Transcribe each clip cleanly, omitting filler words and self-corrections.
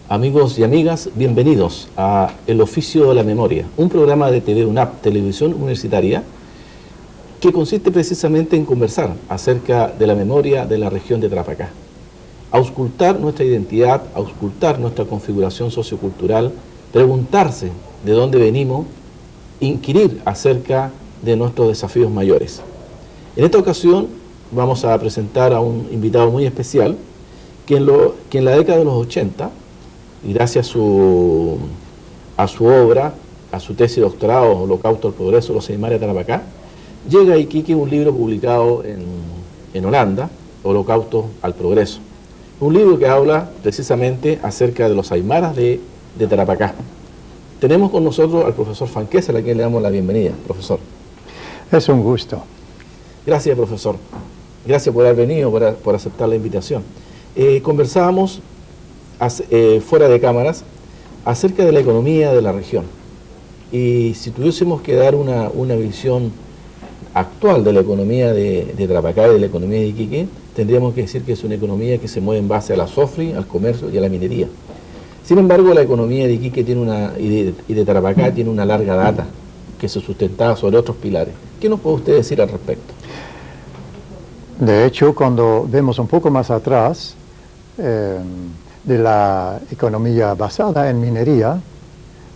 Amigos y amigas, bienvenidos a El Oficio de la Memoria, un programa de TV UNAP, Televisión Universitaria, que consiste precisamente en conversar acerca de la memoria de la región de Tarapacá, auscultar nuestra identidad, auscultar nuestra configuración sociocultural, preguntarse de dónde venimos, inquirir acerca de nuestros desafíos mayores. En esta ocasión vamos a presentar a un invitado muy especial que en la década de los 80, y gracias a su obra, a su tesis de doctorado, Holocausto al Progreso, los Aymaras de Tarapacá, llega a Iquique un libro publicado en Holanda, Holocausto al Progreso. Un libro que habla precisamente acerca de los Aymaras de Tarapacá. Tenemos con nosotros al profesor Fanquesa, a quien le damos la bienvenida. Profesor. Es un gusto. Gracias, profesor. Gracias por haber venido, por aceptar la invitación. Conversábamos fuera de cámaras acerca de la economía de la región, y si tuviésemos que dar una visión actual de la economía de Tarapacá y de la economía de Iquique, tendríamos que decir que es una economía que se mueve en base a la SOFRI, al comercio y a la minería. Sin embargo, la economía de Iquique y de Tarapacá tiene una larga data que se sustentaba sobre otros pilares. ¿Qué nos puede usted decir al respecto? De hecho, cuando vemos un poco más atrás de la economía basada en minería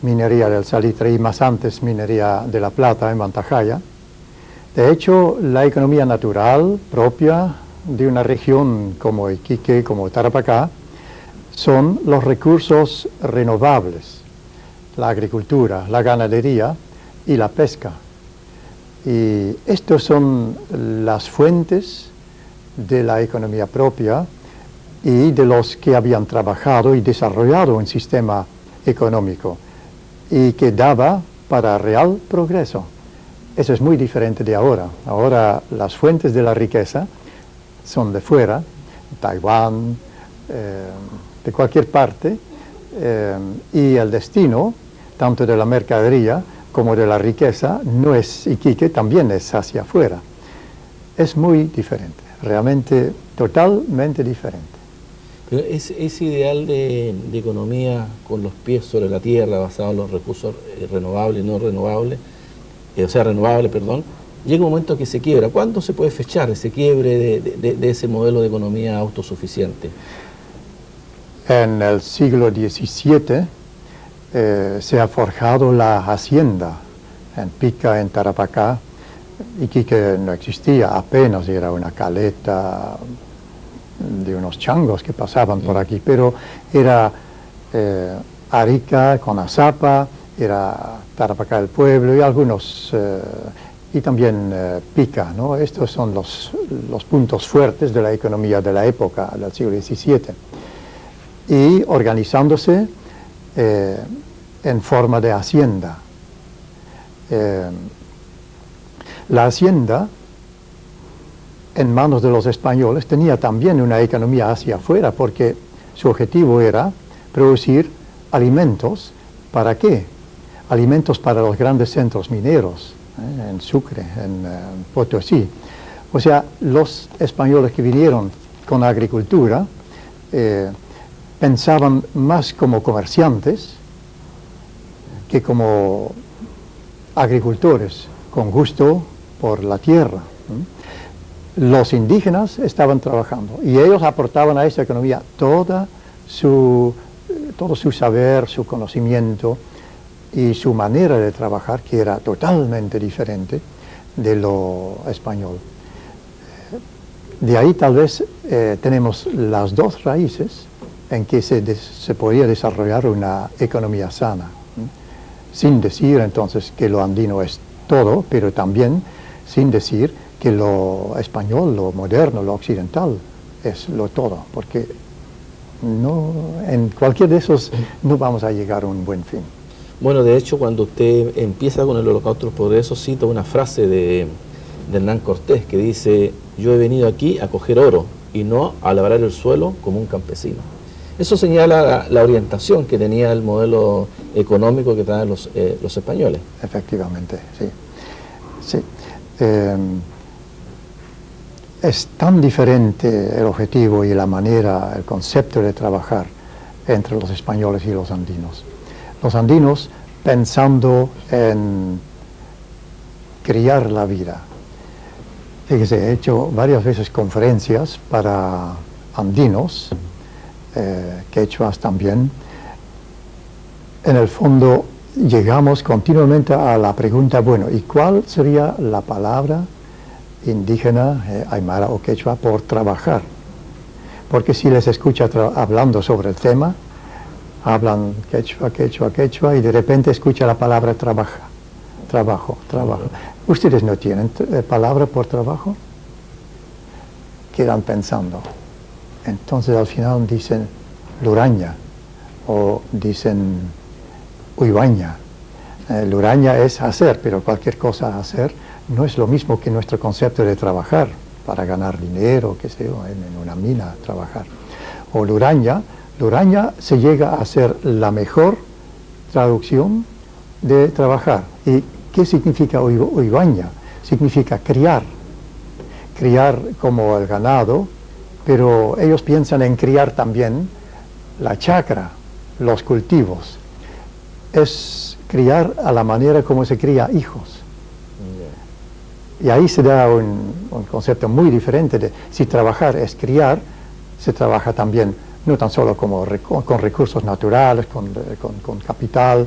del salitre y más antes minería de la plata en Mantajaya, de hecho la economía natural propia de una región como Iquique, como Tarapacá, son los recursos renovables, la agricultura, la ganadería y la pesca. Y estos son las fuentes de la economía propia y de los que habían trabajado y desarrollado un sistema económico y que daba para real progreso. Eso es muy diferente de ahora. Ahora las fuentes de la riqueza son de fuera, Taiwán, de cualquier parte, y el destino, tanto de la mercadería como de la riqueza, no es Iquique, también es hacia afuera. Es muy diferente, realmente totalmente diferente. Pero ese ideal de economía con los pies sobre la tierra, basado en los recursos renovables y no renovables, llega un momento que se quiebra. ¿Cuándo se puede fechar ese quiebre de ese modelo de economía autosuficiente? En el siglo XVII se ha forjado la hacienda en Pica, en Tarapacá. Iquique no existía, apenas era una caleta de unos changos que pasaban por aquí, pero era Arica con Azapa, era Tarapacá el pueblo y algunos, y también Pica, ¿no? Estos son los puntos fuertes de la economía de la época, del siglo XVII. Y organizándose en forma de hacienda. La hacienda, en manos de los españoles, tenía también una economía hacia afuera, porque su objetivo era producir alimentos. ¿Para qué? Alimentos para los grandes centros mineros, en Sucre, en Potosí. O sea, los españoles que vinieron con la agricultura pensaban más como comerciantes que como agricultores, con gusto por la tierra. Los indígenas estaban trabajando y ellos aportaban a esa economía todo su saber, su conocimiento y su manera de trabajar, que era totalmente diferente de lo español. De ahí tal vez tenemos las dos raíces en que se podría desarrollar una economía sana, sin decir entonces que lo andino es todo, pero también sin decir que lo español, lo moderno, lo occidental es lo todo, porque no, en cualquier de esos no vamos a llegar a un buen fin. Bueno, de hecho, cuando usted empieza con el Holocausto del Progreso, cita una frase de Hernán Cortés que dice: yo he venido aquí a coger oro y no a labrar el suelo como un campesino. Eso señala la orientación que tenía el modelo económico que traen los españoles. Efectivamente, sí. Sí. Es tan diferente el objetivo y la manera, el concepto de trabajar entre los españoles y los andinos. Los andinos pensando en criar la vida. Fíjese, he hecho varias veces conferencias para andinos, quechuas también. En el fondo llegamos continuamente a la pregunta, bueno, ¿y cuál sería la palabra indígena, aymara o quechua por trabajar? Porque si les escucha hablando sobre el tema, hablan quechua, quechua, quechua, y de repente escucha la palabra trabajo. ¿Ustedes no tienen palabra por trabajo? Quedan pensando. Entonces al final dicen luraña o dicen uibaña. Luraña es hacer, pero cualquier cosa hacer no es lo mismo que nuestro concepto de trabajar para ganar dinero, qué sé yo, en una mina trabajar. O luraña se llega a ser la mejor traducción de trabajar. ¿Y qué significa uibaña? Significa criar. Criar como el ganado, pero ellos piensan en criar también la chacra, los cultivos. Es criar a la manera como se cría hijos. Y ahí se da un concepto muy diferente de si trabajar es criar, se trabaja también no tan solo como con recursos naturales, con capital,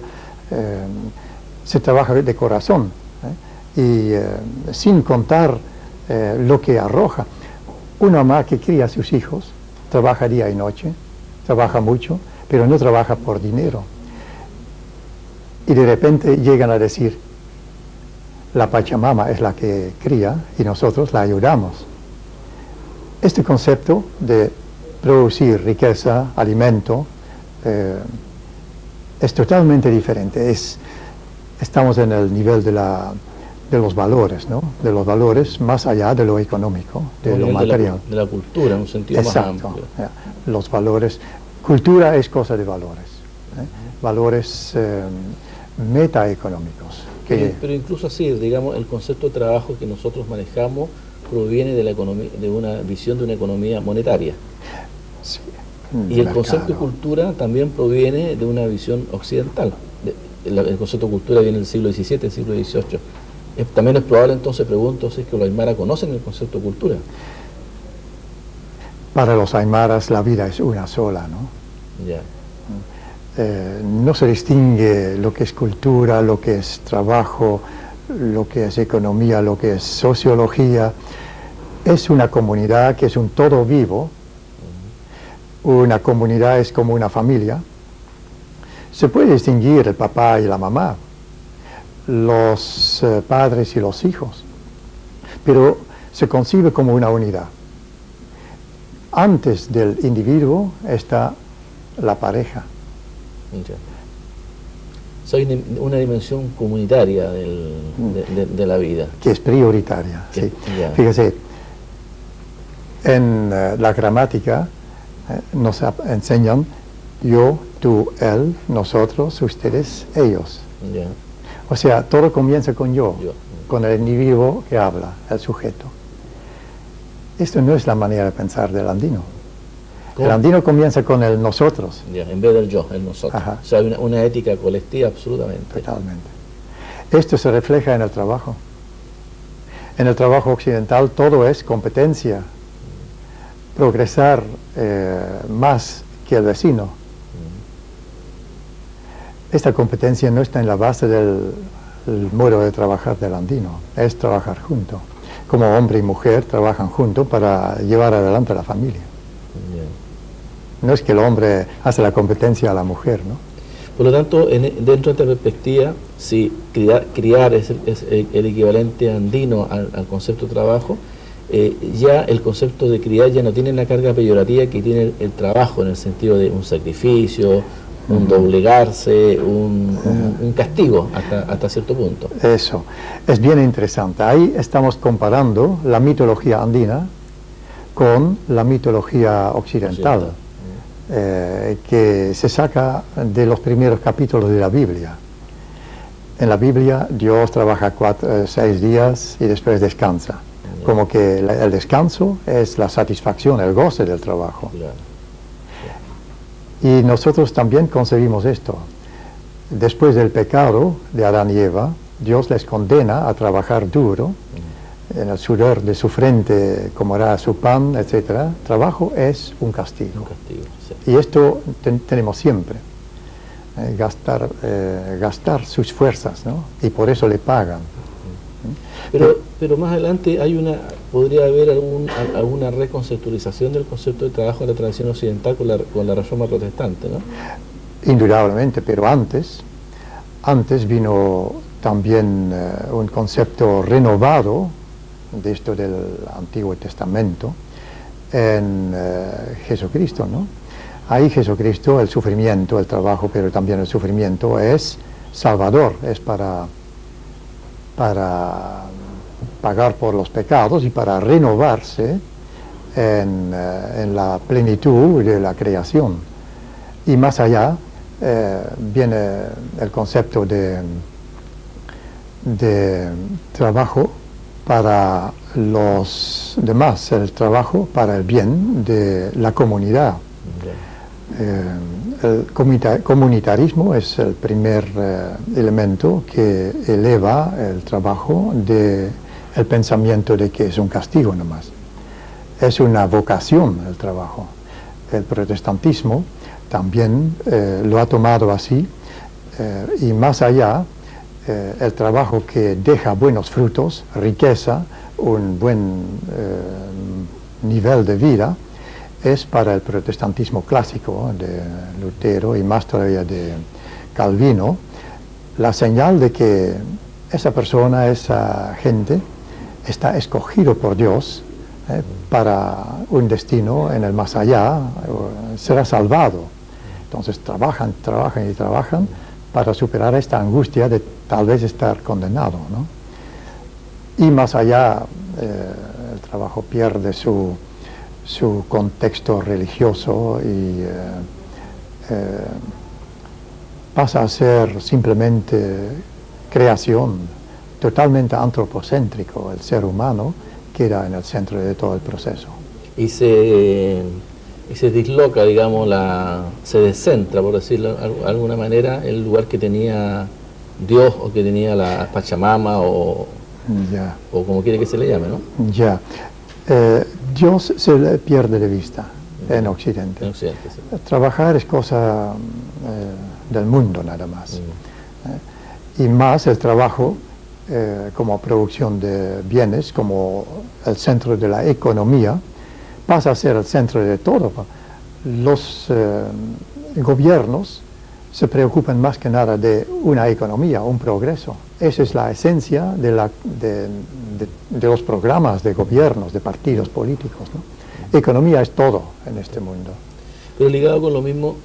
se trabaja de corazón, y sin contar lo que arroja. Una mamá que cría a sus hijos trabaja día y noche, trabaja mucho, pero no trabaja por dinero. Y de repente llegan a decir, la Pachamama es la que cría y nosotros la ayudamos. Este concepto de producir riqueza, alimento, es totalmente diferente. Estamos en el nivel de los valores, ¿no? De los valores más allá de lo económico, de lo material. De la cultura, en un sentido más amplio. Los valores. Cultura es cosa de valores. Valores metaeconómicos. Pero incluso así, digamos, el concepto de trabajo que nosotros manejamos proviene de la economía, de una visión de una economía monetaria. Sí, y el concepto de cultura también proviene de una visión occidental. El concepto de cultura viene del siglo XVII, del siglo XVIII. También es probable, entonces, pregunto, si es que los aymaras conocen el concepto de cultura. Para los aymaras la vida es una sola, ¿no? Ya. No se distingue lo que es cultura, lo que es trabajo, lo que es economía, lo que es sociología. Es una comunidad que es un todo vivo. Una comunidad es como una familia. Se puede distinguir el papá y la mamá, los padres y los hijos, pero se concibe como una unidad. Antes del individuo está la pareja. Ya. Hay una dimensión comunitaria de la vida. Que es prioritaria, sí. Ya. Fíjese, en la gramática nos enseñan yo, tú, él, nosotros, ustedes, ellos. Ya. O sea, todo comienza con yo, con el individuo que habla, el sujeto. Esto no es la manera de pensar del andino. ¿Cómo? El andino comienza con el nosotros. Ya, en vez del yo, el nosotros. Ajá. O sea, hay una ética colectiva absolutamente. Totalmente. Esto se refleja en el trabajo. En el trabajo occidental todo es competencia. Progresar más que el vecino. Esta competencia no está en la base del modo de trabajar del andino, es trabajar juntos. Como hombre y mujer trabajan juntos para llevar adelante la familia. Bien. No es que el hombre hace la competencia a la mujer, ¿no? Por lo tanto, dentro de esta perspectiva, si criar es el equivalente andino al concepto de trabajo, ya el concepto de criar ya no tiene la carga peyorativa que tiene el trabajo, en el sentido de un sacrificio, un doblegarse, un castigo hasta cierto punto. Eso, es bien interesante. Ahí estamos comparando la mitología andina con la mitología occidental, que se saca de los primeros capítulos de la Biblia. En la Biblia Dios trabaja 6 días y después descansa. Como que el descanso es la satisfacción, el goce del trabajo. Claro. Y nosotros también concebimos esto. Después del pecado de Adán y Eva, Dios les condena a trabajar duro, en el sudor de su frente comerá su pan, etc. Trabajo es un castigo. Un castigo, sí. Y esto tenemos siempre. Gastar sus fuerzas, ¿no? Y por eso le pagan. Pero más adelante podría haber alguna reconceptualización del concepto de trabajo de la tradición occidental con la reforma protestante, ¿no? Indudablemente, pero antes vino también un concepto renovado de esto del Antiguo Testamento en Jesucristo, ¿no? Ahí Jesucristo, el sufrimiento, el trabajo, pero también el sufrimiento es salvador, es para pagar por los pecados y para renovarse en la plenitud de la creación. Y más allá viene el concepto de trabajo para los demás, el trabajo para el bien de la comunidad. El comunitarismo es el primer elemento que eleva el trabajo del pensamiento de que es un castigo nomás. Es una vocación el trabajo. El protestantismo también lo ha tomado así, y más allá, el trabajo que deja buenos frutos, riqueza, un buen nivel de vida, es para el protestantismo clásico de Lutero y más todavía de Calvino, la señal de que esa persona, esa gente, está escogido por Dios para un destino en el más allá, será salvado. Entonces trabajan y trabajan para superar esta angustia de tal vez estar condenado, ¿no? Y más allá, el trabajo pierde su contexto religioso y pasa a ser simplemente creación, totalmente antropocéntrico. El ser humano queda en el centro de todo el proceso. Y se disloca, digamos, se descentra, por decirlo de alguna manera, el lugar que tenía Dios o que tenía la Pachamama o como quiere que se le llame, ¿no? Ya. Dios se le pierde de vista en Occidente. Sí. Trabajar es cosa del mundo nada más. Y más el trabajo como producción de bienes, como el centro de la economía, pasa a ser el centro de todo. Los gobiernos se preocupan más que nada de una economía, un progreso. Esa es la esencia de los programas de gobiernos, de partidos políticos, ¿no? Economía es todo en este mundo. Pero ligado con lo mismo,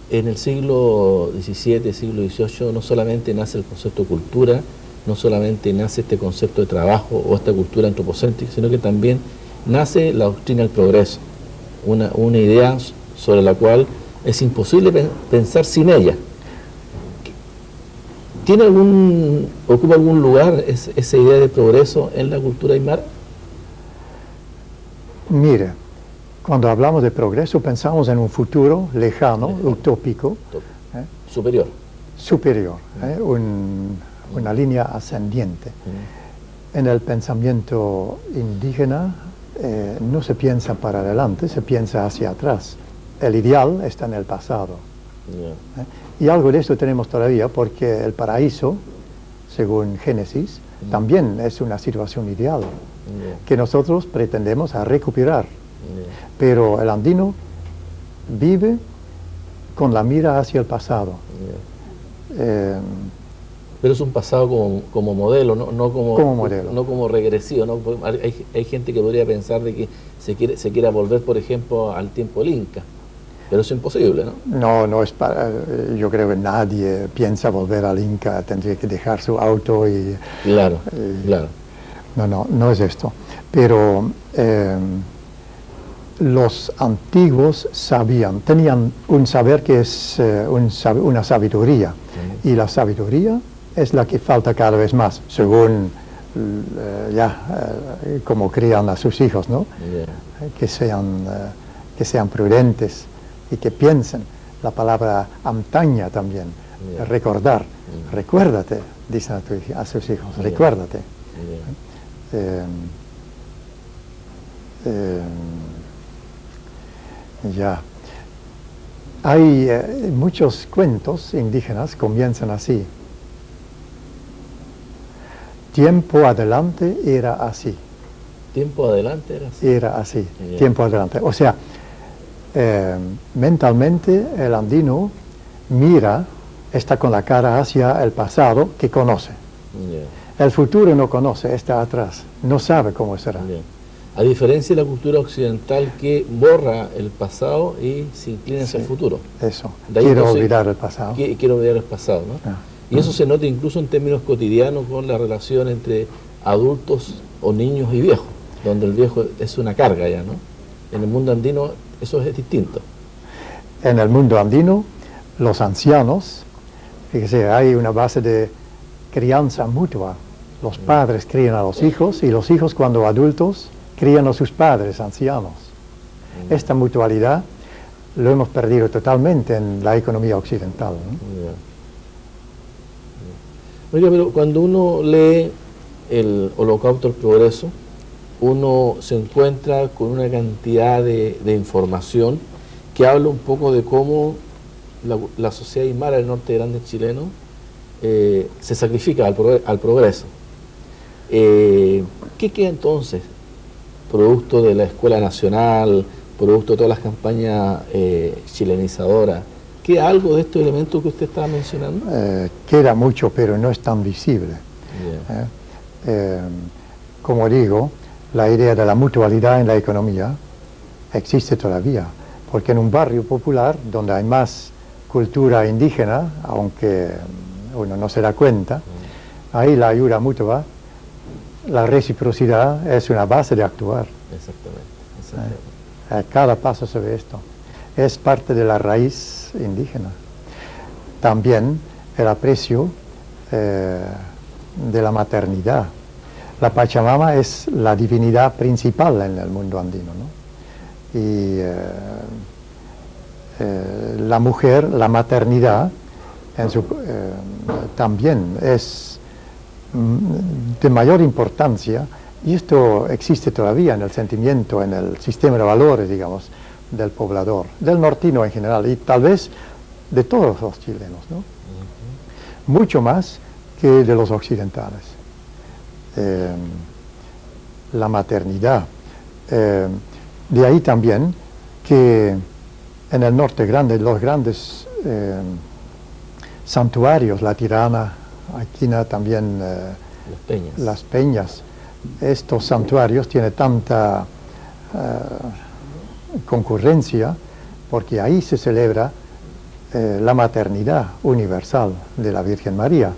en el siglo XVII, siglo XVIII, no solamente nace el concepto de cultura, no solamente nace este concepto de trabajo o esta cultura antropocéntrica, sino que también nace la doctrina del progreso, una idea sobre la cual es imposible pensar sin ella. ¿Ocupa algún lugar esa idea de progreso en la cultura aymara? Mire, cuando hablamos de progreso pensamos en un futuro lejano, utópico. Superior. Superior, una línea ascendiente. En el pensamiento indígena no se piensa para adelante, se piensa hacia atrás. El ideal está en el pasado. Y algo de esto tenemos todavía porque el paraíso, según Génesis, también es una situación ideal que nosotros pretendemos a recuperar. Pero el andino vive con la mira hacia el pasado. Pero es un pasado como modelo, no Como modelo. no como regresivo, ¿no? Hay gente que podría pensar de que se quiera volver, por ejemplo, al tiempo del Inca, pero eso es imposible, ¿no? No es para, yo creo que nadie piensa volver al Inca, tendría que dejar su auto y... Claro, claro. No es esto. Pero los antiguos tenían un saber que es una sabiduría, y la sabiduría es la que falta cada vez más, según cómo crían a sus hijos, ¿no? Que sean prudentes y que piensen. La palabra antaña también, recordar. Recuérdate, dicen a sus hijos, recuérdate. Hay muchos cuentos indígenas comienzan así. Tiempo adelante era así. ¿Tiempo adelante era así? Era así, tiempo adelante. O sea, mentalmente el andino está con la cara hacia el pasado que conoce. El futuro no conoce, está atrás, no sabe cómo será. A diferencia de la cultura occidental que borra el pasado y se inclina hacia el futuro. Eso, quiero olvidar el pasado. Quiero olvidar el pasado, ¿no? Y eso se nota incluso en términos cotidianos con la relación entre adultos o niños y viejos, donde el viejo es una carga ya, ¿no? En el mundo andino eso es distinto. En el mundo andino, los ancianos, fíjese, hay una base de crianza mutua. Los padres crían a los hijos y los hijos, cuando adultos, crían a sus padres ancianos. Esta mutualidad lo hemos perdido totalmente en la economía occidental, ¿no? Oiga, pero cuando uno lee el Holocausto del Progreso, uno se encuentra con una cantidad de información que habla un poco de cómo la sociedad aymara del norte grande chileno se sacrifica al progreso. ¿Qué queda entonces? Producto de la Escuela Nacional, producto de todas las campañas chilenizadoras, ¿queda algo de estos elementos que usted estaba mencionando? Queda mucho, pero no es tan visible. Como digo, la idea de la mutualidad en la economía existe todavía, porque en un barrio popular donde hay más cultura indígena, aunque uno no se da cuenta, ahí la ayuda mutua, la reciprocidad es una base de actuar. Exactamente. A cada paso se ve esto. Es parte de la raíz indígena. También el aprecio de la maternidad. La Pachamama es la divinidad principal en el mundo andino, ¿no? Y la mujer, la maternidad, también es de mayor importancia, y esto existe todavía en el sentimiento, en el sistema de valores, digamos, del poblador, del nortino en general, y tal vez de todos los chilenos, ¿no? Mucho más que de los occidentales. La maternidad. De ahí también que en el norte grande, los grandes santuarios, la Tirana, Aquina también, las Peñas, estos santuarios tienen tanta concurrencia porque ahí se celebra la maternidad universal de la Virgen María.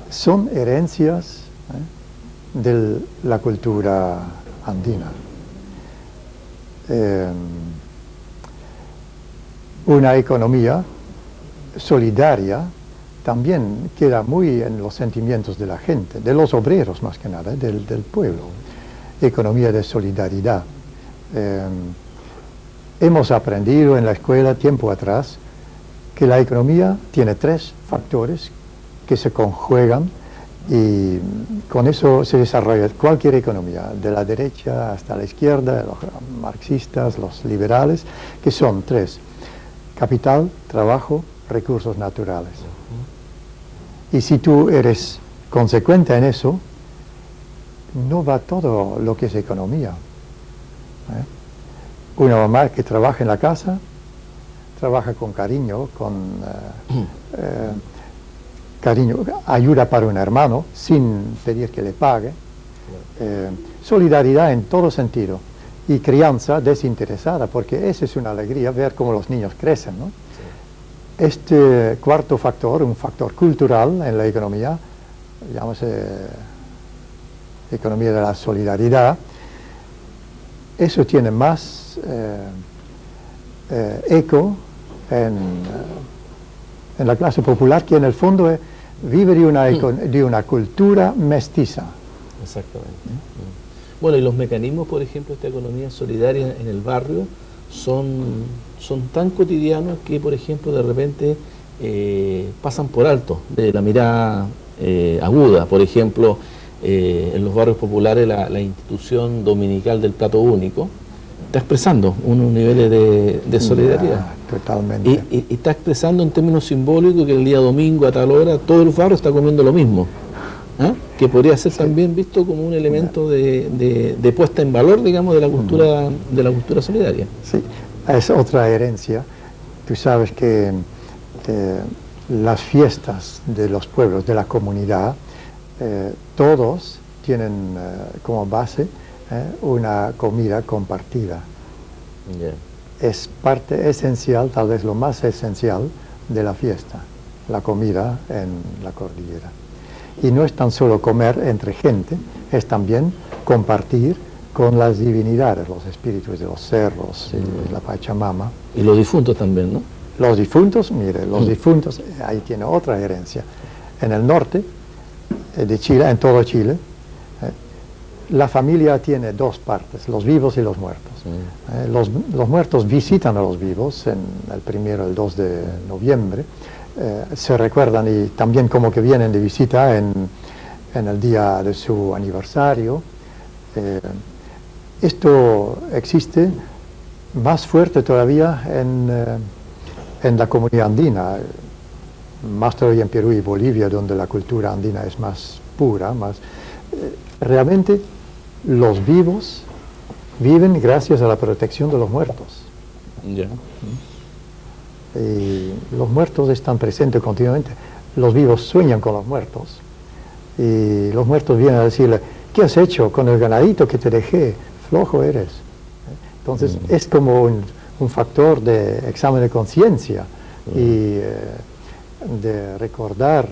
Son herencias de la cultura andina. Una economía solidaria también queda muy en los sentimientos de la gente, de los obreros más que nada, del pueblo. Economía de solidaridad. Hemos aprendido en la escuela tiempo atrás que la economía tiene 3 factores que se conjugan y con eso se desarrolla cualquier economía, de la derecha hasta la izquierda, los marxistas, los liberales, que son 3: capital, trabajo, recursos naturales. Y si tú eres consecuente en eso, no va todo lo que es economía. Una mamá que trabaja en la casa trabaja con cariño, cariño, ayuda para un hermano sin pedir que le pague, solidaridad en todo sentido y crianza desinteresada, porque esa es una alegría ver cómo los niños crecen, ¿no? Sí. Este cuarto factor, un factor cultural en la economía, llámase economía de la solidaridad, eso tiene más eco en la clase popular, que en el fondo vive de una cultura mestiza. Exactamente. Bueno, y los mecanismos, por ejemplo, de esta economía solidaria en el barrio son tan cotidianos que, por ejemplo, de repente pasan por alto de la mirada aguda. Por ejemplo, en los barrios populares la institución dominical del plato único está expresando unos niveles de solidaridad. Totalmente. Y está expresando en términos simbólicos que el día domingo a tal hora todo el barrio está comiendo lo mismo. ¿Ah? Que podría ser también visto como un elemento de puesta en valor, digamos, de la cultura solidaria. Sí, es otra herencia. Tú sabes que las fiestas de los pueblos, de la comunidad, todos tienen como base una comida compartida. Yeah. Es parte esencial, tal vez lo más esencial de la fiesta, la comida en la cordillera. Y no es tan solo comer entre gente, es también compartir con las divinidades, los espíritus de los cerros y la Pachamama. Y los difuntos también, ¿no? Los difuntos, mire, los difuntos, ahí tiene otra herencia. En el norte de Chile, en todo Chile, la familia tiene dos partes, los vivos y los muertos. Los muertos visitan a los vivos en el 1 y el 2 de noviembre, se recuerdan y también como que vienen de visita en el día de su aniversario. Esto existe más fuerte todavía en la comunidad andina, más todavía en Perú y Bolivia, donde la cultura andina es más pura, realmente los vivos viven gracias a la protección de los muertos. Yeah. Y los muertos están presentes continuamente. Los vivos sueñan con los muertos y los muertos vienen a decirle: ¿qué has hecho con el ganadito que te dejé? Flojo eres. Entonces es como un factor de examen de conciencia y de recordar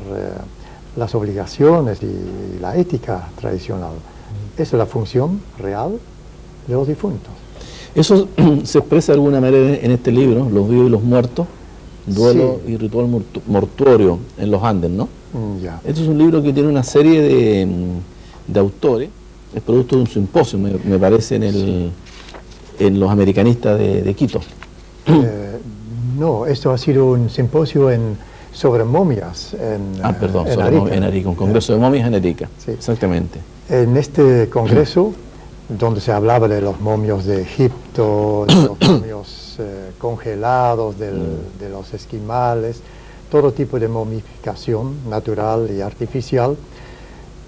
las obligaciones y la ética tradicional. Esa es la función real de los difuntos. Eso se expresa de alguna manera en este libro, Los vivos y los muertos, duelo y ritual mortuorio en los Andes, ¿no? Ya. Este es un libro que tiene una serie de autores, es producto de un simposio, me parece, en los americanistas de Quito. No, esto ha sido un simposio sobre momias en sobre Arica, un congreso de momias en Arica, sí. Exactamente. En este congreso, donde se hablaba de los momios de Egipto, de los momios congelados, de los esquimales, todo tipo de momificación natural y artificial.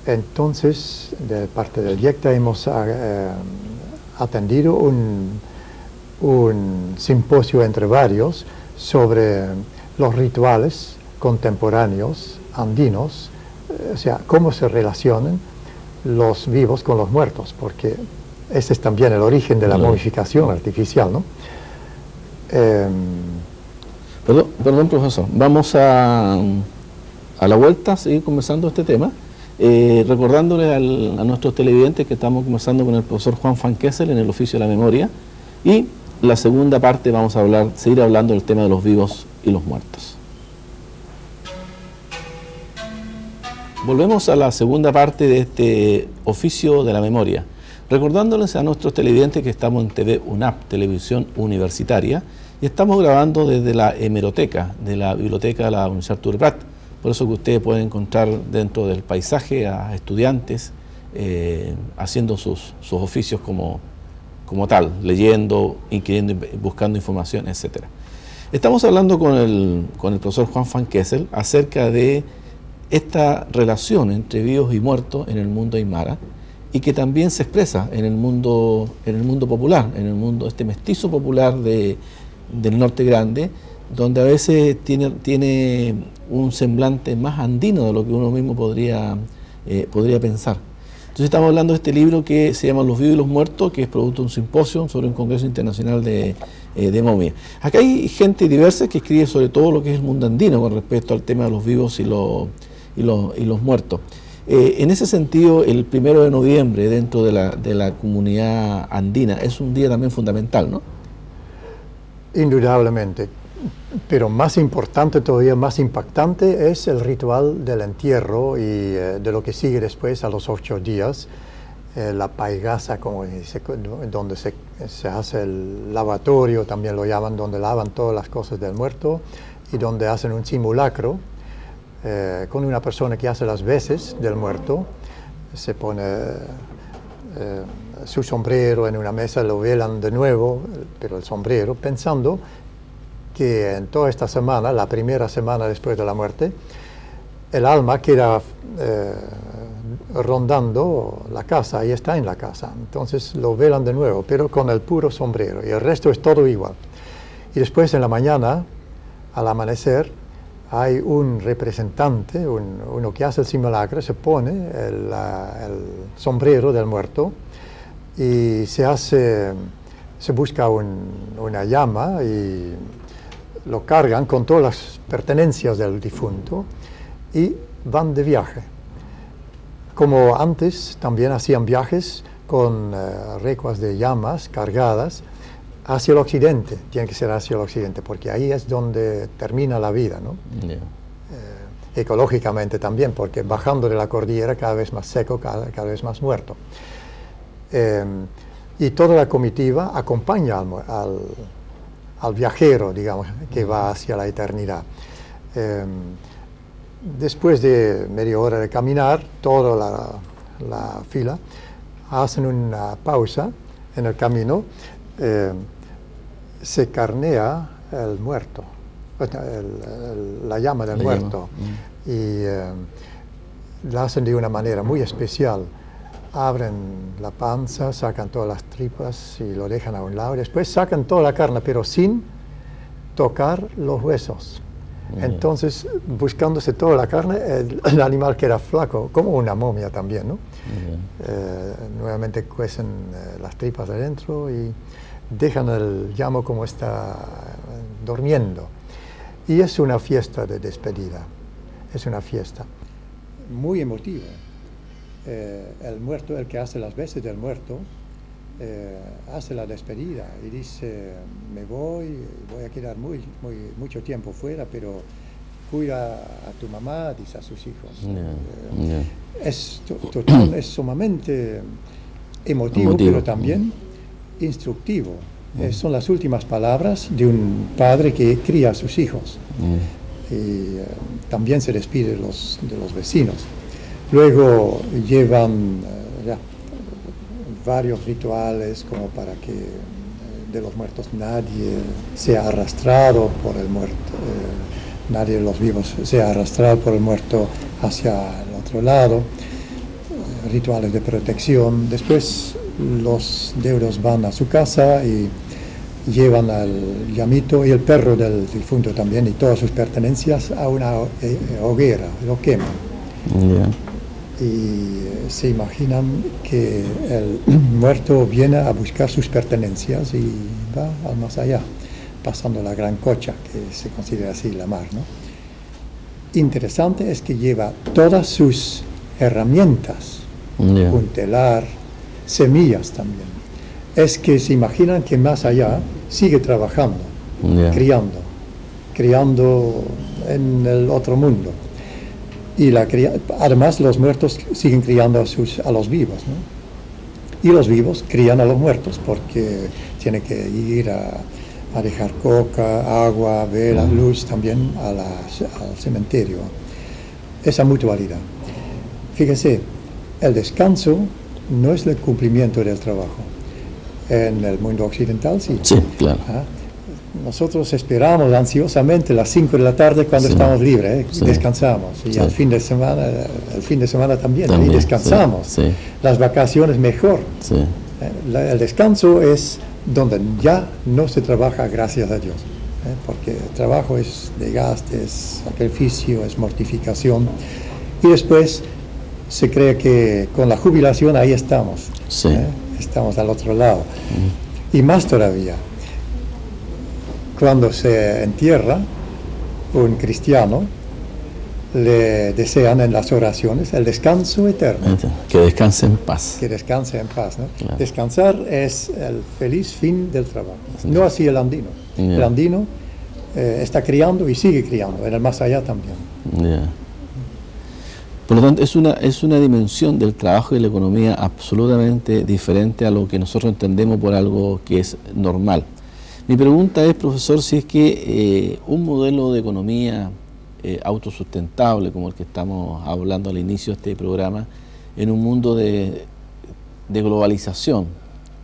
Entonces, de parte del IECTA hemos atendido un simposio entre varios sobre los rituales contemporáneos andinos, o sea, cómo se relacionan los vivos con los muertos, porque ese es también el origen de la momificación artificial, ¿no? Perdón, profesor, vamos a la vuelta a seguir conversando este tema, recordándole a nuestros televidentes que estamos conversando con el profesor Juan van Kessel en el oficio de la memoria, y la segunda parte vamos a seguir hablando del tema de los vivos y los muertos. Volvemos a la segunda parte de este oficio de la memoria, recordándoles a nuestros televidentes que estamos en TV UNAP, Televisión Universitaria, y estamos grabando desde la hemeroteca de la Biblioteca de la Universidad Arturo Prat. Por eso que ustedes pueden encontrar dentro del paisaje a estudiantes haciendo sus oficios como tal, leyendo, inquiriendo, buscando información, etc. Estamos hablando con el profesor Juan van Kessel acerca de esta relación entre vivos y muertos en el mundo aymara, y que también se expresa en el mundo popular, en el mundo mestizo popular de del Norte Grande, donde a veces tiene un semblante más andino de lo que uno mismo podría pensar. Entonces estamos hablando de este libro que se llama Los vivos y los muertos, que es producto de un simposio sobre un congreso internacional de momia. Acá hay gente diversa que escribe sobre todo lo que es el mundo andino con respecto al tema de los vivos y los muertos. En ese sentido, el 1 de noviembre dentro de la comunidad andina es un día también fundamental, ¿no? Indudablemente, pero más importante, todavía más impactante, es el ritual del entierro y de lo que sigue después a los 8 días, la paigasa, como dice, donde se hace el lavatorio, también lo llaman, donde lavan todas las cosas del muerto y donde hacen un simulacro con una persona que hace las veces del muerto. Se pone su sombrero en una mesa, lo velan de nuevo, pero el sombrero, pensando que en toda esta semana, la primera semana después de la muerte, el alma queda rondando la casa y está en la casa. Entonces lo velan de nuevo, pero con el puro sombrero, y el resto es todo igual. Y después en la mañana, al amanecer, hay un representante, uno que hace el simulacro, se pone el sombrero del muerto y se busca una llama y lo cargan con todas las pertenencias del difunto y van de viaje. Como antes también hacían viajes con recuas de llamas cargadas hacia el occidente, tiene que ser hacia el occidente, porque ahí es donde termina la vida, ¿no? Yeah. Ecológicamente también, porque bajando de la cordillera cada vez más seco, cada vez más muerto. Y toda la comitiva acompaña al viajero, digamos, que va hacia la eternidad. Después de media hora de caminar, toda la fila hacen una pausa en el camino, se carnea el muerto, la llama del muerto, y la hacen de una manera muy especial. Abren la panza, sacan todas las tripas y lo dejan a un lado. Después sacan toda la carne, pero sin tocar los huesos. Entonces, buscándose toda la carne, el animal queda flaco, como una momia también, ¿no? Nuevamente cuecen las tripas adentro y dejan el llamo como está durmiendo. Y es una fiesta de despedida, es una fiesta muy emotiva. El muerto, el que hace las veces del muerto, hace la despedida y dice: me voy a quedar mucho tiempo fuera, pero cuida a tu mamá, dice a sus hijos. Es sumamente emotivo, pero también instructivo. Son las últimas palabras de un padre que cría a sus hijos. Y también se despide de los vecinos. Luego llevan varios rituales como para que de los muertos nadie sea arrastrado por el muerto, nadie de los vivos sea arrastrado por el muerto hacia el otro lado, rituales de protección. Después los deudos van a su casa y llevan al llamito y el perro del difunto también y todas sus pertenencias a una hoguera, lo queman. Y se imaginan que el muerto viene a buscar sus pertenencias y va al más allá, pasando la gran cocha, que se considera así la mar, ¿no? Interesante es que lleva todas sus herramientas, un telar, semillas también. Es que se imaginan que más allá sigue trabajando, criando en el otro mundo. Y además los muertos siguen criando a los vivos, ¿no? Y los vivos crían a los muertos porque tienen que ir a dejar coca, agua, velas, luz también al cementerio. Esa mutualidad. Fíjense, el descanso no es el cumplimiento del trabajo. En el mundo occidental sí. Sí, claro. Nosotros esperamos ansiosamente las 5 de la tarde cuando estamos libres, descansamos. Y el fin de semana también, ahí descansamos. Las vacaciones mejor. El descanso es donde ya no se trabaja gracias a Dios, porque el trabajo es desgaste, es sacrificio, es mortificación, y después se cree que con la jubilación ahí estamos, Sí. Estamos al otro lado. Y más todavía, cuando se entierra un cristiano, le desean en las oraciones el descanso eterno. Que descanse en paz. Que descanse en paz, ¿no? Claro. Descansar es el feliz fin del trabajo. No así el andino. Yeah. El andino está criando y sigue criando, en el más allá también. Yeah. Por lo tanto, es una dimensión del trabajo y la economía absolutamente diferente a lo que nosotros entendemos por algo que es normal. Mi pregunta es, profesor, si es que un modelo de economía autosustentable, como el que estamos hablando al inicio de este programa, en un mundo de globalización,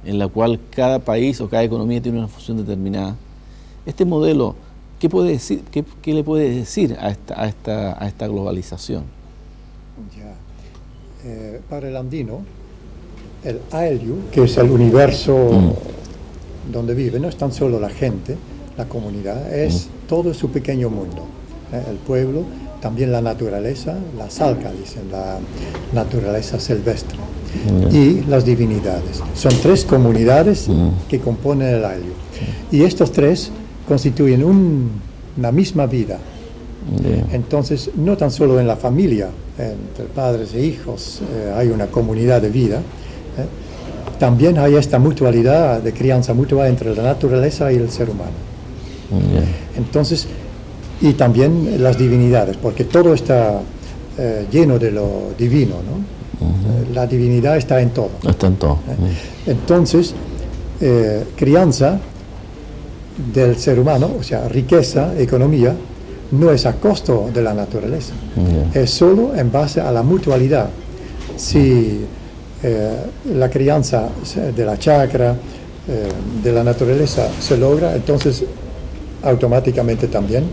en la cual cada país o cada economía tiene una función determinada, este modelo, ¿qué puede decir, qué le puede decir a esta globalización? Ya. Para el andino, el ayllu, que es el universo donde vive, no es tan solo la gente, la comunidad, es todo su pequeño mundo. El pueblo, también la naturaleza, la salca, dicen, la naturaleza silvestre, y las divinidades. Son tres comunidades que componen el ayllu. Y estos tres constituyen una misma vida. Entonces, no tan solo en la familia, entre padres e hijos, hay una comunidad de vida, también hay esta mutualidad de crianza mutua entre la naturaleza y el ser humano. Entonces, y también las divinidades, porque todo está lleno de lo divino, ¿no? La divinidad está en todo. Está en todo. Entonces, crianza del ser humano, o sea, riqueza, economía, no es a costo de la naturaleza, es solo en base a la mutualidad. Si la crianza de la chacra, de la naturaleza se logra, entonces automáticamente también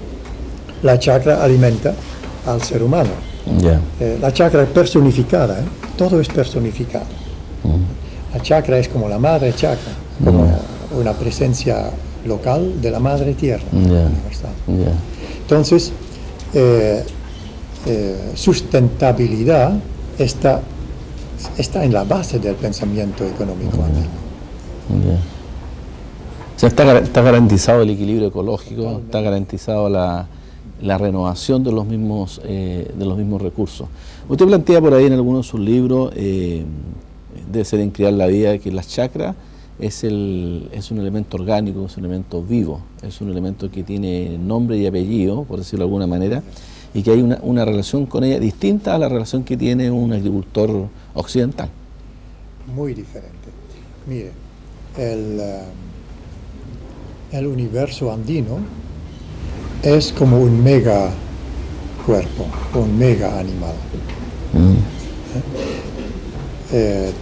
la chacra alimenta al ser humano. La chacra es personificada, todo es personificado. La chacra es como la madre chacra, como una presencia local de la madre tierra universal. Entonces, sustentabilidad está en la base del pensamiento económico andino. O sea, está garantizado el equilibrio ecológico, está garantizado la renovación de los mismos recursos. Usted plantea por ahí en algunos de sus libros, debe ser en Criar la Vida, que las chakras es un elemento orgánico, es un elemento vivo, es un elemento que tiene nombre y apellido, por decirlo de alguna manera, y que hay una relación con ella distinta a la relación que tiene un agricultor occidental. Muy diferente. Mire, el universo andino es como un mega cuerpo, un mega animal.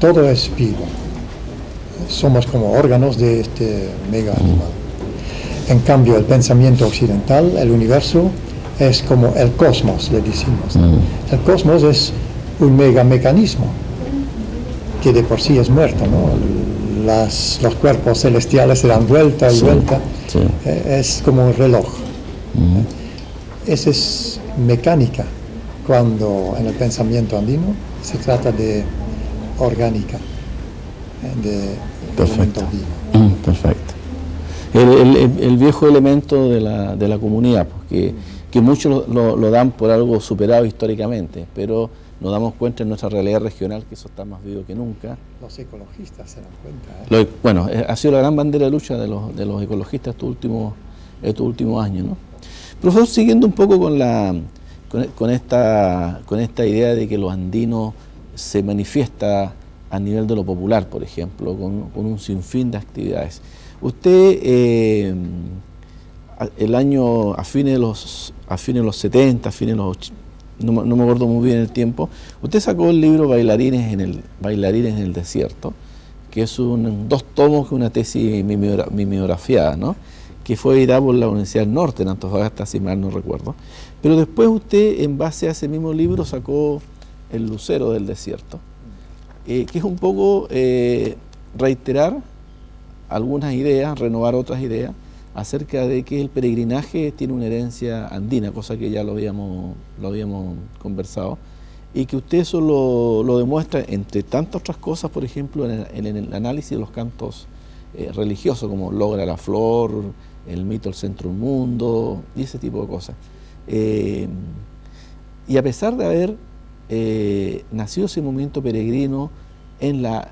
Todo es vivo. Somos como órganos de este mega animal. En cambio, el pensamiento occidental, el universo, es como el cosmos, le decimos. El cosmos es un mega mecanismo que de por sí es muerto, ¿no? Los cuerpos celestiales se dan vuelta y vuelta. Es como un reloj. Esa es mecánica, cuando en el pensamiento andino se trata de orgánica, de elemento vivo. Perfecto. El viejo elemento de la comunidad, porque que muchos lo dan por algo superado históricamente, pero nos damos cuenta en nuestra realidad regional que eso está más vivo que nunca. Los ecologistas se dan cuenta. Bueno, ha sido la gran bandera de lucha de los ecologistas estos últimos años, ¿no? Profesor, siguiendo un poco con esta idea de que lo andino se manifiesta a nivel de lo popular, por ejemplo, con un sinfín de actividades. Usted, a fines de los 70, no me acuerdo muy bien el tiempo, usted sacó el libro Bailarines en el Desierto, que es 2 tomos, una tesis mimeografiada, ¿no?, que fue editado por la Universidad del Norte, en Antofagasta, si mal no recuerdo. Pero después usted, en base a ese mismo libro, sacó El Lucero del Desierto, que es un poco reiterar algunas ideas, renovar otras ideas, acerca de que el peregrinaje tiene una herencia andina, cosa que ya lo habíamos conversado, y que usted eso lo demuestra entre tantas otras cosas, por ejemplo, en el análisis de los cantos religiosos, como Logra la Flor, el mito del centro del mundo, y ese tipo de cosas. Y a pesar de haber nacido ese movimiento peregrino en la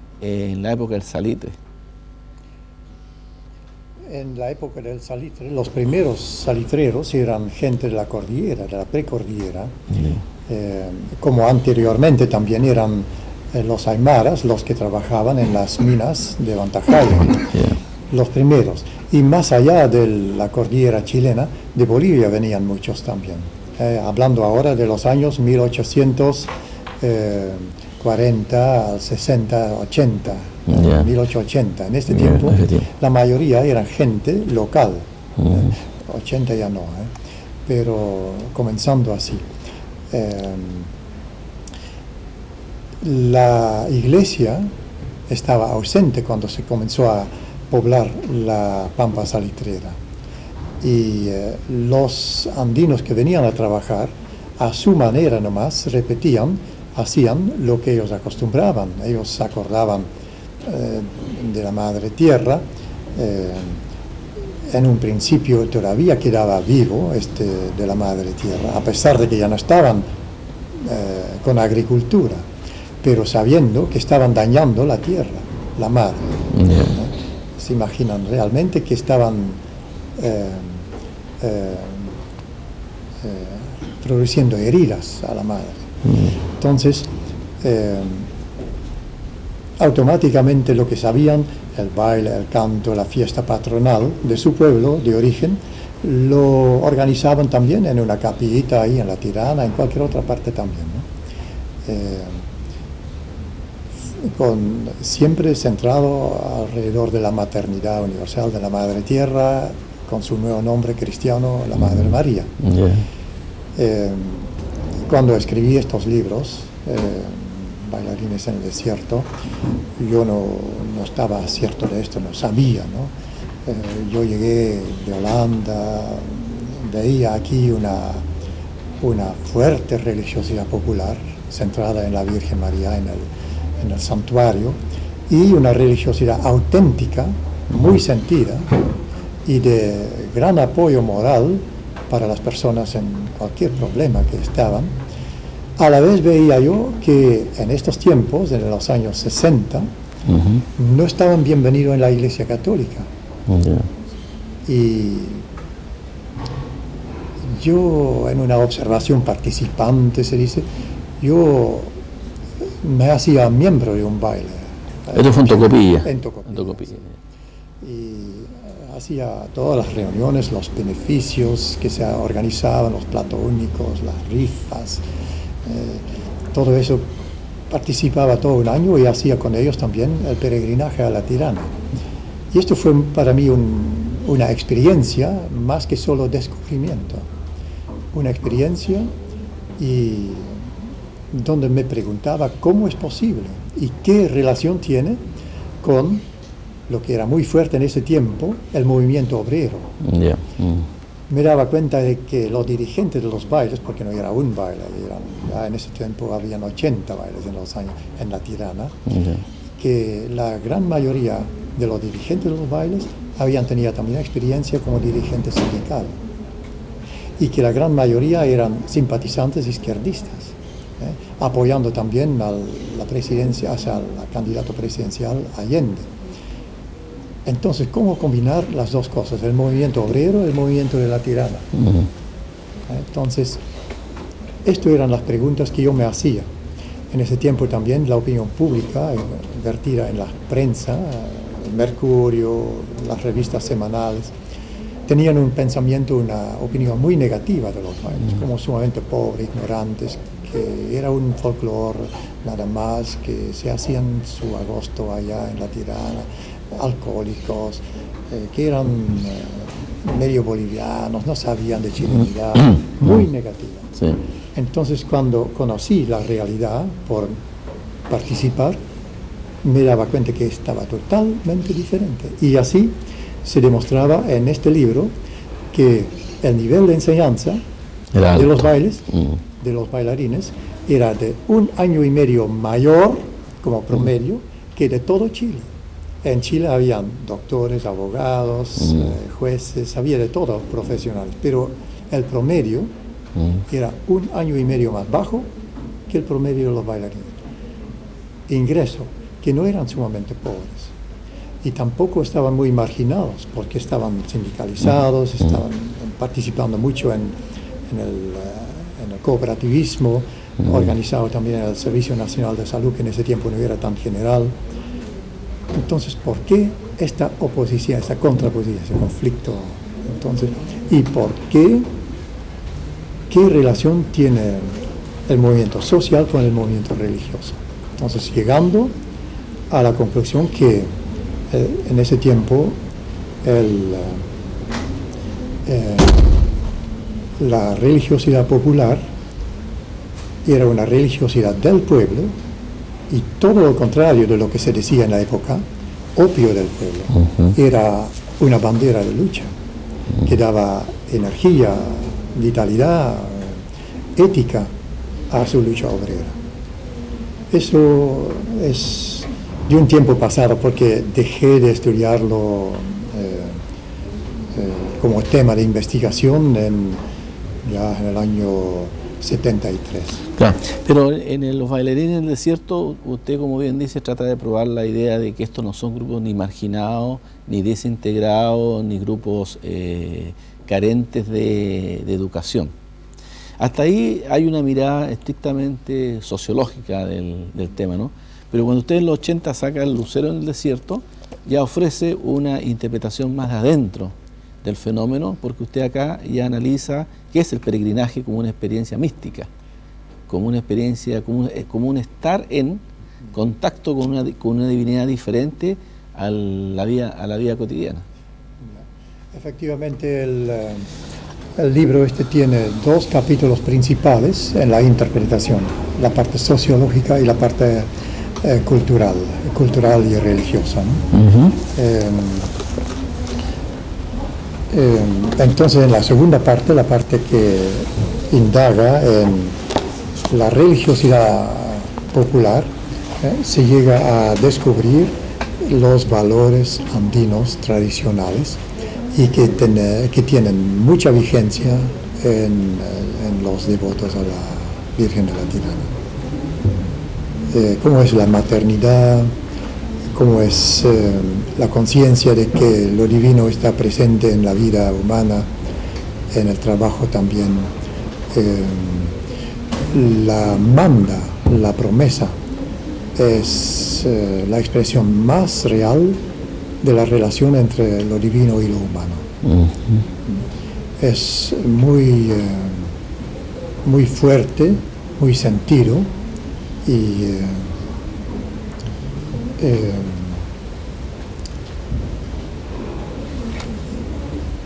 época del salitre. En la época del salitre, los primeros salitreros eran gente de la cordillera, de la precordillera, como anteriormente también eran los aymaras los que trabajaban en las minas de Bantajayo, los primeros. Y más allá de la cordillera chilena, de Bolivia venían muchos también. Hablando ahora de los años 1840 al 60, 80, 1880. En este tiempo, la mayoría eran gente local. 80 ya no, pero comenzando así. La iglesia estaba ausente cuando se comenzó a poblar la pampa salitrera, y los andinos que venían a trabajar a su manera nomás repetían, hacían lo que ellos acostumbraban. Ellos se acordaban de la madre tierra. En un principio todavía quedaba vivo de la madre tierra, a pesar de que ya no estaban con agricultura, pero sabiendo que estaban dañando la tierra, la madre. Se imaginan realmente que estaban produciendo heridas a la madre. Entonces, automáticamente lo que sabían, el baile, el canto, la fiesta patronal de su pueblo de origen, lo organizaban también en una capillita ahí en La Tirana, en cualquier otra parte también, ¿no? Siempre centrado alrededor de la maternidad universal de la Madre Tierra, con su nuevo nombre cristiano, la Madre María. Cuando escribí estos libros, Bailarines en el Desierto, yo no estaba cierto de esto, no sabía, ¿no? Yo llegué de Holanda, veía aquí una fuerte religiosidad popular, centrada en la Virgen María, en el santuario, y una religiosidad auténtica, muy sentida, y de gran apoyo moral para las personas en cualquier problema que estaban. A la vez veía yo que en estos tiempos, en los años 60, no estaban bienvenidos en la Iglesia Católica. Y yo, en una observación participante, se dice, yo me hacía miembro de un baile. Esto fue en Tocopilla. En Tocopilla. Y hacía todas las reuniones, los beneficios que se organizaban, los platos únicos, las rifas, todo eso. Participaba todo un año y hacía con ellos también el peregrinaje a La Tirana. Y esto fue para mí una experiencia más que solo descubrimiento. Una experiencia y donde me preguntaba cómo es posible y qué relación tiene con lo que era muy fuerte en ese tiempo, el movimiento obrero. Me daba cuenta de que los dirigentes de los bailes, porque no era un baile, ya en ese tiempo habían 80 bailes en La Tirana, que la gran mayoría de los dirigentes de los bailes habían tenido también experiencia como dirigente sindical, y que la gran mayoría eran simpatizantes izquierdistas, apoyando también a la presidencia, al candidato presidencial Allende. Entonces, ¿cómo combinar las dos cosas? El movimiento obrero y el movimiento de La Tirana. Entonces, estas eran las preguntas que yo me hacía. En ese tiempo también la opinión pública, vertida en la prensa, el Mercurio, las revistas semanales, tenían un pensamiento, una opinión muy negativa de los bailes, como sumamente pobres, ignorantes, que era un folclore nada más, que se hacían su agosto allá en La Tirana, alcohólicos, que eran medio bolivianos, no sabían de chilenidad, muy negativa. Sí. Entonces, cuando conocí la realidad por participar, me daba cuenta que estaba totalmente diferente. Y así se demostraba en este libro que el nivel de enseñanza de los bailes, de los bailarines, era de 1 año y medio mayor como promedio que de todo Chile. En Chile habían doctores, abogados, jueces, había de todo, profesionales, pero el promedio era 1 año y medio más bajo que el promedio de los bailarines. Ingreso, que no eran sumamente pobres y tampoco estaban muy marginados porque estaban sindicalizados, estaban participando mucho en el cooperativismo, organizado también el Servicio Nacional de Salud, que en ese tiempo no era tan general. Entonces, ¿por qué esta oposición, esta contraposición, ese conflicto? Entonces, ¿y por qué? ¿Qué relación tiene el movimiento social con el movimiento religioso? Entonces, llegando a la conclusión que en ese tiempo la religiosidad popular era una religiosidad del pueblo y todo lo contrario de lo que se decía en la época, opio del pueblo. Era una bandera de lucha que daba energía, vitalidad, ética a su lucha obrera. Eso es de un tiempo pasado porque dejé de estudiarlo como tema de investigación ya en el año 73. Claro, pero en los bailarines del desierto, usted, como bien dice, trata de probar la idea de que estos no son grupos ni marginados, ni desintegrados, ni grupos carentes de educación. Hasta ahí hay una mirada estrictamente sociológica del tema, ¿no? Pero cuando usted en los 80 saca El lucero en el desierto, ya ofrece una interpretación más de adentro del fenómeno, porque usted acá ya analiza qué es el peregrinaje como una experiencia mística, como una experiencia, como un estar en contacto con una divinidad diferente a la vida cotidiana. Efectivamente, el libro este tiene 2 capítulos principales en la interpretación, la parte sociológica y la parte cultural y religiosa, ¿no? Entonces, en la segunda parte, la parte que indaga en la religiosidad popular, se llega a descubrir los valores andinos tradicionales y que tienen mucha vigencia en los devotos a la Virgen de la Tirana. Cómo es la maternidad, cómo es la conciencia de que lo divino está presente en la vida humana, en el trabajo también. La manda, la promesa, es la expresión más real de la relación entre lo divino y lo humano. Es muy fuerte, muy sentido y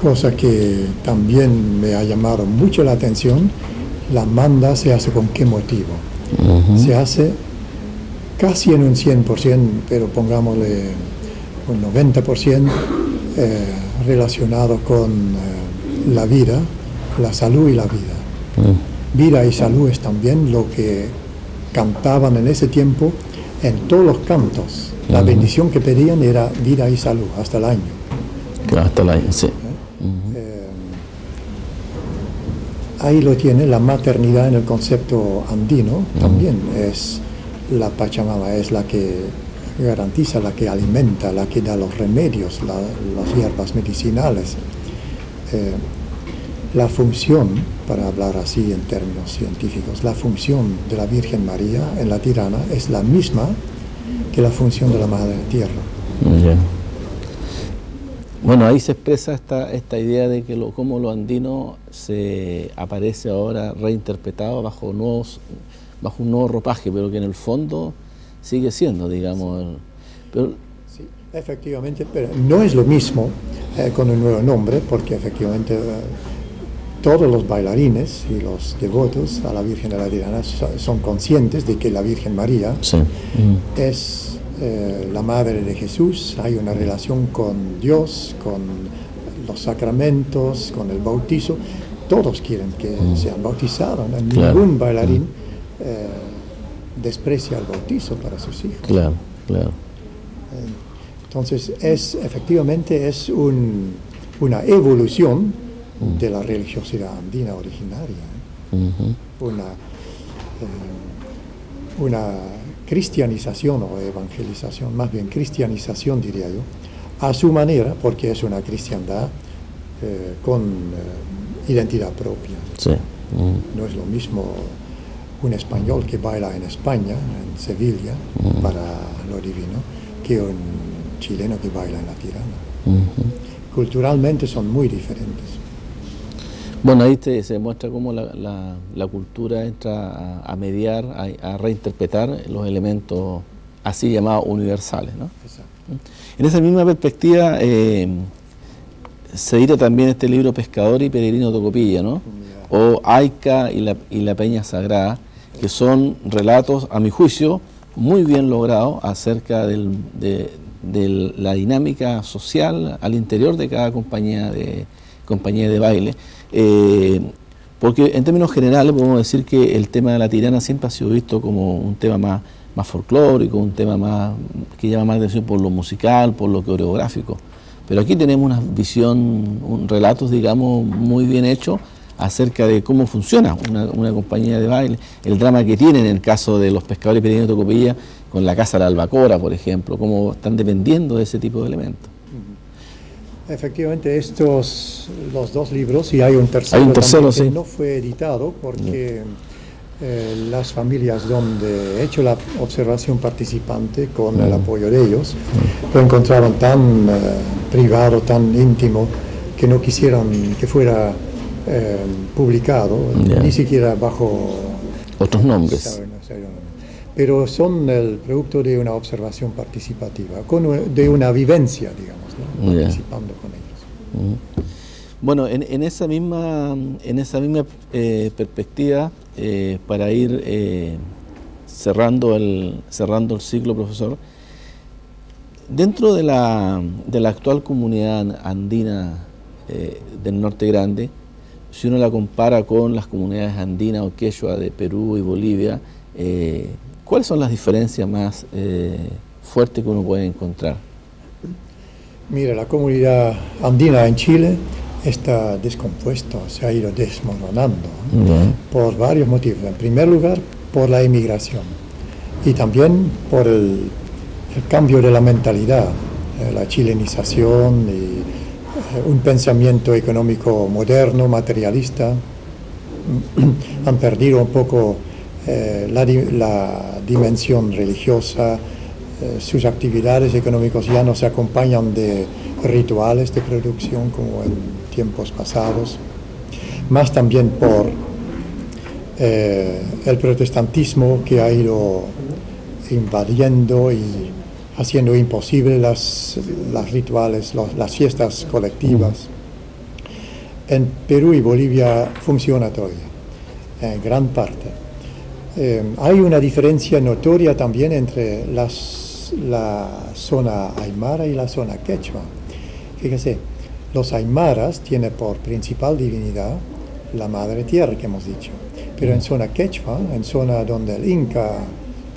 cosa que también me ha llamado mucho la atención, la manda se hace con qué motivo. Se hace casi en un 100%, pero pongámosle un 90% relacionado con la vida, la salud y la vida. Vida y salud es también lo que cantaban en ese tiempo en todos los cantos. La bendición que pedían era vida y salud, hasta el año. Hasta el año, sí. Ahí lo tiene, la maternidad en el concepto andino también es la Pachamama, es la que garantiza, la que alimenta, la que da los remedios, las hierbas medicinales. La función, para hablar así en términos científicos, la función de la Virgen María en la Tirana es la misma que la función de la Madre Tierra. Bueno, ahí se expresa esta idea de que cómo lo andino se aparece ahora reinterpretado bajo un nuevo ropaje, pero que en el fondo sigue siendo, digamos. Pero, sí, efectivamente, pero no es lo mismo con un nuevo nombre, porque efectivamente todos los bailarines y los devotos a la Virgen de la Tirana son conscientes de que la Virgen María es la Madre de Jesús, hay una relación con Dios, con los sacramentos, con el bautizo. Todos quieren que sean bautizados, ¿no? Claro. Ningún bailarín desprecia el bautizo para sus hijos. Claro, claro. Entonces, efectivamente es una evolución de la religiosidad andina originaria, una cristianización o evangelización, más bien cristianización diría yo, a su manera, porque es una cristiandad con identidad propia. Sí. No es lo mismo un español que baila en España, en Sevilla, para lo divino, que un chileno que baila en la Tirana. Culturalmente son muy diferentes. Bueno, ahí se muestra cómo la cultura entra a mediar, a reinterpretar los elementos así llamados universales, ¿no? Exacto. En esa misma perspectiva se edita también este libro Pescador y Peregrino Tocopilla, ¿no? O Ayca y la Peña Sagrada, que son relatos, a mi juicio, muy bien logrados acerca de la dinámica social al interior de cada compañía de baile. Porque en términos generales podemos decir que el tema de la Tirana siempre ha sido visto como un tema más folclórico, un tema más que llama más atención por lo musical, por lo coreográfico. Pero aquí tenemos una visión, relatos, digamos, muy bien hechos acerca de cómo funciona una compañía de baile, el drama que tienen en el caso de los pescadores y peregrinos de Tocopilla con la Casa de la Albacora, por ejemplo, cómo están dependiendo de ese tipo de elementos. Efectivamente, los dos libros, y hay un tercero, también, sí, que no fue editado porque las familias donde he hecho la observación participante con el apoyo de ellos, lo encontraban tan privado, tan íntimo, que no quisieron que fuera publicado, ni siquiera bajo otros nombres. Pero son el producto de una observación participativa, de una vivencia, digamos, ¿no? Participando con ellos. Bueno, en esa misma perspectiva, para ir cerrando el ciclo, profesor, dentro de la actual comunidad andina del Norte Grande, si uno la compara con las comunidades andinas o quechua de Perú y Bolivia, ¿cuáles son las diferencias más fuertes que uno puede encontrar? Mira, la comunidad andina en Chile está descompuesta, se ha ido desmoronando por varios motivos. En primer lugar, por la emigración y también por el cambio de la mentalidad, la chilenización y un pensamiento económico moderno, materialista. Han perdido un poco la dimensión religiosa. Sus actividades económicas ya no se acompañan de rituales de producción como en tiempos pasados, más también por el protestantismo que ha ido invadiendo y haciendo imposible las rituales, las fiestas colectivas. En Perú y Bolivia funciona todavía, en gran parte. Hay una diferencia notoria también entre la zona aymara y la zona quechua. Fíjese, los aymaras tienen por principal divinidad la madre tierra que hemos dicho, pero en zona quechua, en zona donde el Inca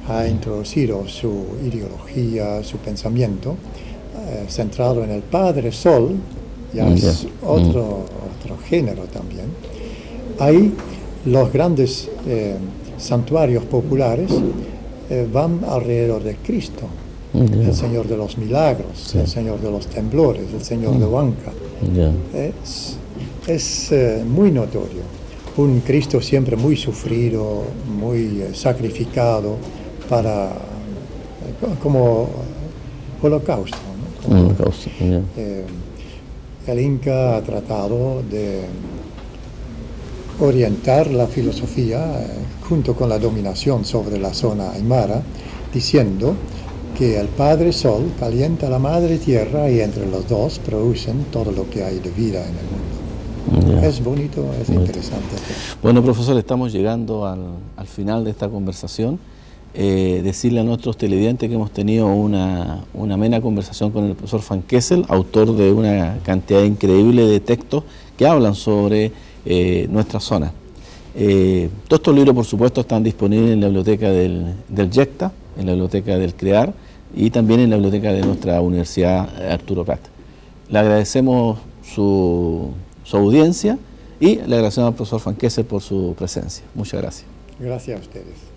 ha introducido su ideología, su pensamiento, centrado en el Padre Sol, ya es otro género también. Ahí los grandes santuarios populares van alrededor de Cristo, el Señor de los Milagros, el Señor de los Temblores, el Señor de Huanca. Es muy notorio, un Cristo siempre muy sufrido, muy sacrificado, como holocausto, ¿no? El Inca ha tratado de orientar la filosofía junto con la dominación sobre la zona aymara, diciendo que el Padre Sol calienta la Madre Tierra y entre los dos producen todo lo que hay de vida en el mundo. Es bonito, es interesante. Bueno, profesor, estamos llegando al final de esta conversación. decirle a nuestros televidentes que hemos tenido una amena conversación con el profesor Van Kessel, autor de una cantidad increíble de textos que hablan sobre nuestra zona. Todos estos libros, por supuesto, están disponibles en la biblioteca del YECTA, en la biblioteca del CREAR y también en la biblioteca de nuestra Universidad Arturo Prat. Le agradecemos su audiencia y le agradecemos al profesor Van Kessel por su presencia. Muchas gracias. Gracias a ustedes.